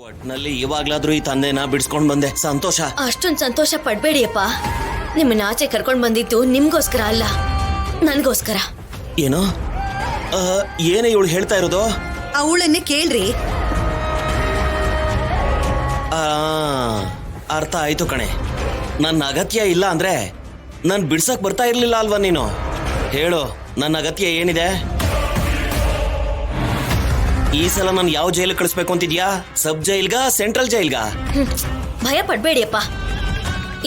ಒಟ್ನಲ್ಲಿ ಇವಾಗ್ಲಾದ್ರೂ ಈ ತಂದೆನ ಬಿಡಿಸ್ಕೊಂಡ್ ಬಂದೆ, ಸಂತೋಷ. ಅಷ್ಟೊಂದ್ ಸಂತೋಷ ಪಡ್ಬೇಡಿಯಪ್ಪ. ನಿಮ್ಮನ್ನ ಆಚೆ ಕರ್ಕೊಂಡ್ ಬಂದಿದ್ದು ನಿಮ್ಗೋಸ್ಕರ ಅಲ್ಲ, ನನ್ಗೋಸ್ಕರ. ಏನೋ ಏನೇ ಇವಳು ಹೇಳ್ತಾ ಇರೋದು? ಅವಳನ್ನೇ ಕೇಳ್ರಿ. ಅರ್ಥ ಆಯ್ತು ಕಣೆ. ನನ್ನ ಅಗತ್ಯ ಇಲ್ಲ ಅಂದ್ರೆ ನನ್ ಬಿಡ್ಸಕ್ ಬರ್ತಾ ಇರ್ಲಿಲ್ಲ ಅಲ್ವಾ ನೀನು? ಹೇಳು, ನನ್ನ ಅಗತ್ಯ ಏನಿದೆ? ಈ ಸಲ ನಾನು ಯಾವ ಜೈಲ್ ಕಳಿಸ್ಬೇಕು ಅಂತಿದ್ಯಾ? ಸಬ್ ಜೈಲ್ಗಾ, ಸೆಂಟ್ರಲ್ ಜೈಲ್ಗಾ? ಭಯ ಪಡ್ಬೇಡಿಯಪ್ಪ.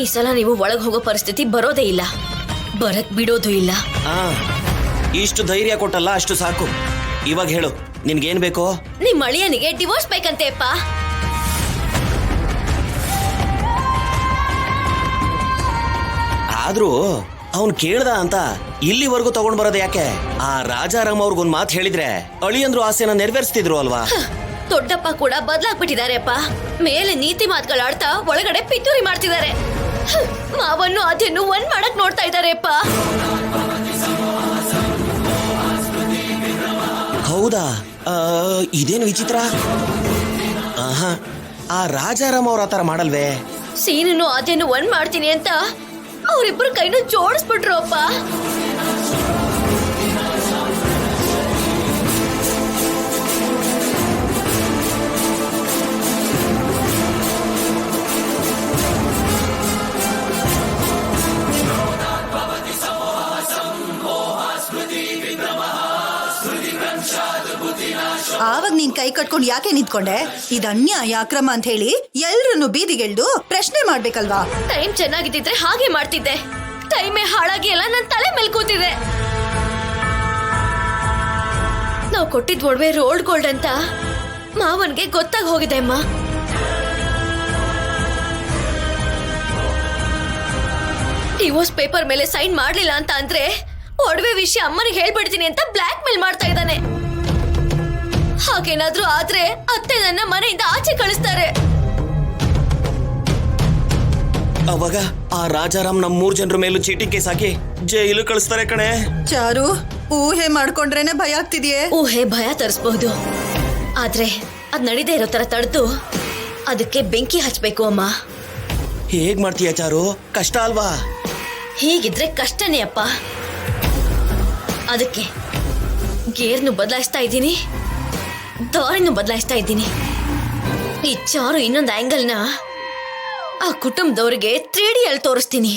ಈ ಸಲ ನೀವು ಒಳಗ್ ಹೋಗೋ ಪರಿಸ್ಥಿತಿ ಬರೋದೇ ಇಲ್ಲ, ಬರಕ್ ಬಿಡೋದು ಇಲ್ಲ. ಇಷ್ಟು ಧೈರ್ಯ ಕೊಟ್ಟಲ್ಲ, ಅಷ್ಟು ಸಾಕು. ಇವಾಗ ಹೇಳು, ನಿನ್ಗೇನ್ ಬೇಕು? ನಿಮ್ ಅಳಿಯನಿಗೆ ಡಿವೋರ್ಸ್ ಬೇಕಂತೆ ಅಪ್ಪ. ಆದ್ರೂ ಅವನ್ ಕೇಳ್ದ ಅಂತ ಇಲ್ಲಿವರೆಗೂ ತಗೊಂಡ್ ಬರೋದು ಯಾಕೆ? ಆ ರಾಜಾರಾಮ್ ಅವ್ರಿಗೊಂದ್ ಮಾತು ಹೇಳಿದ್ರೆ ಅಳಿಯಂದ್ರು ಆಸೆನ ನೆರವೇರಿಸ್ತಿದ್ರು ಅಲ್ವಾ? ದೊಡ್ಡಪ್ಪ ಕೂಡ ಬದಲಾಗ್ಬಿಟ್ಟಿದ್ದಾರೆ ಅಪ್ಪ. ಮೇಲೆ ನೀತಿ ಮಾತುಗಳಾಡ್ತಾ ಒಳಗಡೆ ಪಿತೂರಿ ಮಾಡ್ತಿದ್ದಾರೆ. ಮಾವನ್ನು ಅದನ್ನು ಒಂದ್ ಮಾಡಕ್ ನೋಡ್ತಾ ಇದ್ದಾರೆ ಅಪ್ಪ. ಹೌದಾ? ಇದೇನು ವಿಚಿತ್ರ. ಆ ರಾಜಾರಾಮ್ ಅವ್ರ ಆತರ ಮಾಡಲ್ವೇ? ಸೀನನ್ನು ಅದೇನು ಒಂದ್ ಮಾಡ್ತೀನಿ ಅಂತ ಅವರಿಬ್ರು ಕೈನೂ ಜೋಡಿಸ್ಬಿಟ್ರು ಅಪ್ಪ. ಆವಾಗ ನೀನ್ ಕೈ ಕಟ್ಕೊಂಡು ಯಾಕೆ ನಿಂತ್ಕೊಂಡೆ? ಇದು ಅನ್ಯಾಯ, ಅಕ್ರಮ ಅಂತ ಹೇಳಿ ಎಲ್ರನ್ನು ಬೀದಿಗೆಳ್ದು ಪ್ರಶ್ನೆ ಮಾಡ್ಬೇಕಲ್ವಾ? ಟೈಮ್ ಚೆನ್ನಾಗಿದ್ದಿದ್ರೆ ಹಾಗೆ ಮಾಡ್ತಿದ್ದೆ. ಟೈಮೇ ಹಾಳಾಗಿ ಎಲ್ಲ ನನ್ನ ತಲೆ ಮೇಲೆ ಕೂತಿದೆ. ನಾವು ಕೊಟ್ಟಿದ್ ಒಡವೆ ರೋಲ್ಡ್ ಗೋಲ್ಡ್ ಅಂತ ಮಾವನ್ಗೆ ಗೊತ್ತಾಗಿ ಹೋಗಿದೆ ಅಮ್ಮ. ಡಿವೋರ್ಸ್ ಪೇಪರ್ ಮೇಲೆ ಸೈನ್ ಮಾಡ್ಲಿಲ್ಲ ಅಂತ ಅಂದ್ರೆ ಒಡವೆ ವಿಷಯ ಅಮ್ಮನಿಗೆ ಹೇಳ್ಬಿಡ್ತೀನಿ ಅಂತ ಬ್ಲಾಕ್ ಮೇಲ್ ಮಾಡ್ತಾ ಇದ್ದಾನೆ. ಹಾಗೇನಾದ್ರೂ ಆದ್ರೆ ಅತ್ತೆ ನನ್ನ ಮನೆಯಿಂದ ಆಚೆ ಕಳಿಸ್ತಾರೆ. ಅವಾಗ ಆ ರಾಜಾರಾಮ್ ನಮ್ 3 ಜನರ ಮೇಲೂ ಚೀಟಿಂಗ್ ಕೇಸ್ ಹಾಕಿ ಜೈಲು ಕಳಿಸ್ತಾರೆ ಕಣೆ. ಚಾರು, ಊಹೆ ಮಾಡ್ಕೊಂಡ್ರೇನೆ ಭಯ ಆಗ್ತಿದ್ಯೆ. ಊಹೆ ಭಯ ತರಿಸಬಹುದು, ಆದ್ರೆ ಅದ್ ನಡೀದೇ ಇರೋ ತರ ತಡೆದು ಅದಕ್ಕೆ ಬೆಂಕಿ ಹಚ್ಬೇಕು ಅಮ್ಮ. ಹೇಗ್ ಮಾಡ್ತೀಯ ಚಾರು? ಕಷ್ಟ ಅಲ್ವಾ? ಹೀಗಿದ್ರೆ ಕಷ್ಟನೇ ಅಪ್ಪ. ಅದಕ್ಕೆ ಗೇರ್ನು ಬದಲಾಯಿಸ್ತಾ ಇದ್ದೀನಿ, ದಾರಿನೂ ಬದಲಾಯಿಸ್ತಾ ಇದ್ದೀನಿ. ಈ ಚಾರು ಇನ್ನೊಂದು ಆಂಗಲ್ನ ಆ ಕುಟುಂಬದವ್ರಿಗೆ 3D ಅಲ್ಲಿ ತೋರಿಸ್ತೀನಿ.